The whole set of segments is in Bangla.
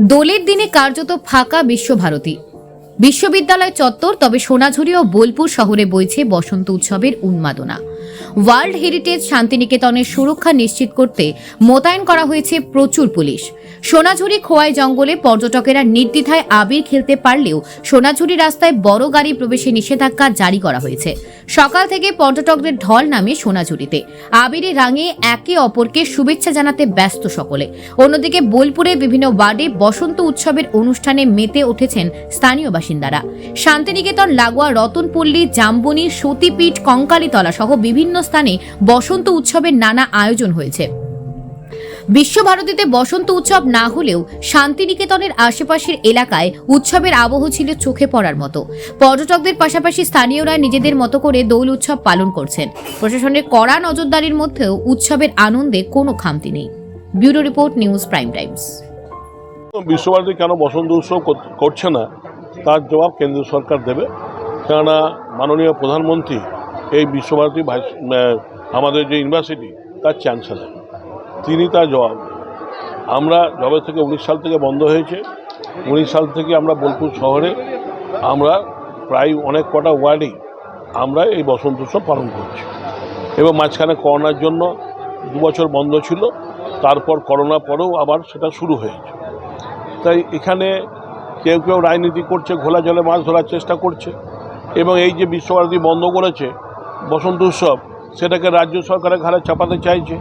দোলের দিনে কার্যত ফাঁকা বিশ্বভারতী বিশ্ববিদ্যালয় চত্বর, তবে সোনাঝুরি ও বোলপুর শহরে বইছে বসন্ত উৎসবের উন্মাদনা। ওয়ার্ল্ড হেরিটেজ শান্তিনিকেতনের সুরক্ষা নিশ্চিত করতে মোতায়েন করা হয়েছে প্রচুর পুলিশ। সোনাঝুরি খোয়াই জঙ্গলে পর্যটকেরা নির্দ্বিধায় আবির খেলতে পারলেও সোনাঝুরি রাস্তায় বড় গাড়ি প্রবেশে নিষেধাজ্ঞা জারি করা হয়েছে। সকাল থেকে পর্যটকদের ঢল নামে সোনাঝুরিতে আবিরে রাঙিয়ে একে অপরকে শুভেচ্ছা জানাতে ব্যস্ত সকলে। অন্যদিকে বোলপুরে বিভিন্ন ওয়ার্ডে বসন্ত উৎসবের অনুষ্ঠানে মেতে উঠেছেন স্থানীয় বাসিন্দারা। শান্তিনিকেতন লাগোয়া রতনপল্লী, জাম্বনি, সতীপীঠ, কঙ্কালীতলা সহ বিভিন্ন স্থানে বসন্ত উৎসবের নানা আয়োজন হয়েছে। বিশ্বভারতীতে বসন্ত উৎসব না হলেও শান্তিনিকেতনের আশেপাশের এলাকায় উৎসবের আবহ ছিল চোখে পড়ার মতো। পর্যটকদের পাশাপাশি স্থানীয়রা নিজেদের মতো করে দোল উৎসব পালন করছেন। প্রশাসনের কড়া নজরদারির মধ্যেও উৎসবের আনন্দে কোনো খামতি নেই। Bureau report, news prime times. Visva Bharati কেন বসন্ত উৎসব করছে না তার জবাব কেন্দ্রীয় সরকার দেবে, কেননা মাননীয় প্রধানমন্ত্রী এই বিশ্বভারতী আমাদের যে ইউনিভার্সিটি তার চ্যান্সেলর, তিনি তার জবাব দেবেন। আমরা যবে থেকে 19 সাল থেকে বন্ধ হয়েছে, 19 সাল থেকে আমরা বোলপুর শহরে আমরা প্রায় অনেক কটা ওয়ার্ডেই আমরা এই বসন্ত উৎসব পালন করছি। এবং মাঝখানে করোনার জন্য 2 বছর বন্ধ ছিল, তারপর করোনা পরেও আবার সেটা শুরু হয়েছে। তাই এখানে কেউ কেউ রাজনীতি করছে, ঘোলা জলে মাছ ধরার চেষ্টা করছে, এবং এই যে বিশ্বভারতী বন্ধ করেছে বসন্ত উৎসব, সেটাকে রাজ্য সরকারের ঘাড়ে চাপাতে চাইছে।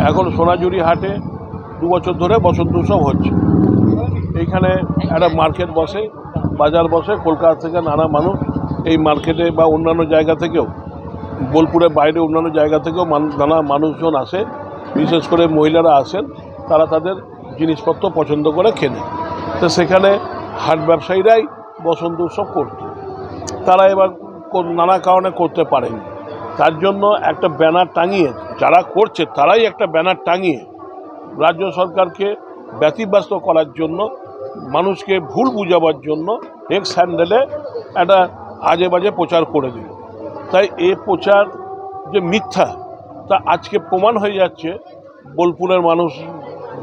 এখন সোনাঝুরি হাটে 2 বছর ধরে বসন্ত উৎসব হচ্ছে। এইখানে একটা মার্কেট বসে, বাজার বসে, কলকাতা থেকে নানা মানুষ এই মার্কেটে বা অন্যান্য জায়গা থেকেও, বোলপুরের বাইরে অন্যান্য জায়গা থেকেও নানা মানুষজন আসে, বিশেষ করে মহিলারা আসেন, তারা তাদের জিনিসপত্র পছন্দ করে কেনে। তো সেখানে হাট ব্যবসায়ীরাই বসন্ত উৎসব করত, তারা এবার নানা কারণে করতে পারেনি। তার জন্য একটা ব্যানার টাঙিয়ে, যারা করছে তারাই একটা ব্যানার টাঙিয়ে রাজ্য সরকারকে ব্যতিব্যস্ত করার জন্য, মানুষকে ভুল বুঝাবার জন্য এক্স হ্যান্ডেলে একটা আজে বাজে প্রচার করে দিল। তাই এ প্রচার যে মিথ্যা তা আজকে প্রমাণ হয়ে যাচ্ছে। বোলপুরের মানুষ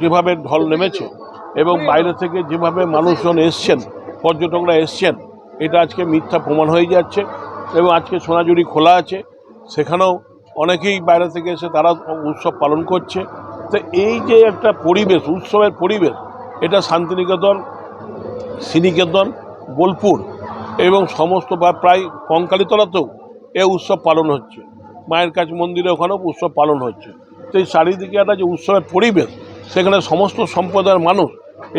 যেভাবে ঢল নেমেছে এবং বাইরে থেকে যেভাবে মানুষজন এসছেন, পর্যটকরা এসছেন, এটা আজকে মিথ্যা প্রমাণ হয়ে যাচ্ছে। এবং আজকে সোনাঝুরি খোলা আছে, সেখানেও অনেকেই বাইরে থেকে এসে তারা উৎসব পালন করছে। তো এই যে একটা পরিবেশ, উৎসবের পরিবেশ, এটা শান্তিনিকেতন, শ্রীনিকেতন, বোলপুর এবং সমস্ত প্রায় কঙ্কালীতলাতেও এই উৎসব পালন হচ্ছে। মায়ের কাছ মন্দিরে ওখানেও উৎসব পালন হচ্ছে। তো এই চারিদিকে একটা যে উৎসবের পরিবেশ, সেখানে সমস্ত সম্প্রদায়ের মানুষ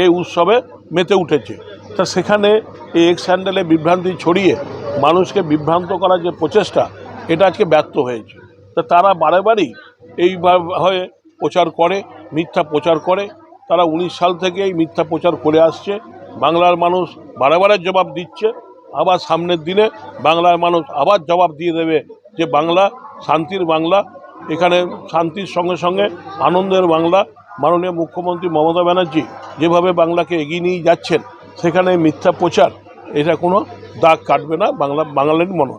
এই উৎসবে মেতে উঠেছে। তা সেখানে এই এক্স হ্যান্ডেলে বিভ্রান্তি ছড়িয়ে মানুষকে বিভ্রান্ত করার যে প্রচেষ্টা, এটা আজকে ব্যর্থ হয়েছে। তা তারা বারেবারই এইভাবে প্রচার করে, মিথ্যা প্রচার করে। তারা 19 সাল থেকে এই মিথ্যা প্রচার করে আসছে। বাংলার মানুষ বারে জবাব দিচ্ছে। আবার সামনের দিনে বাংলার মানুষ আবার জবাব দিয়ে দেবে যে বাংলা শান্তির বাংলা, এখানে শান্তির সঙ্গে সঙ্গে আনন্দের বাংলা। মাননীয় মুখ্যমন্ত্রী মমতা ব্যানার্জি যেভাবে বাংলাকে এগিয়ে নিয়ে যাচ্ছেন, সেখানে মিথ্যা প্রচার এটা কোনো দাগ কাটবে না বাংলার মনে।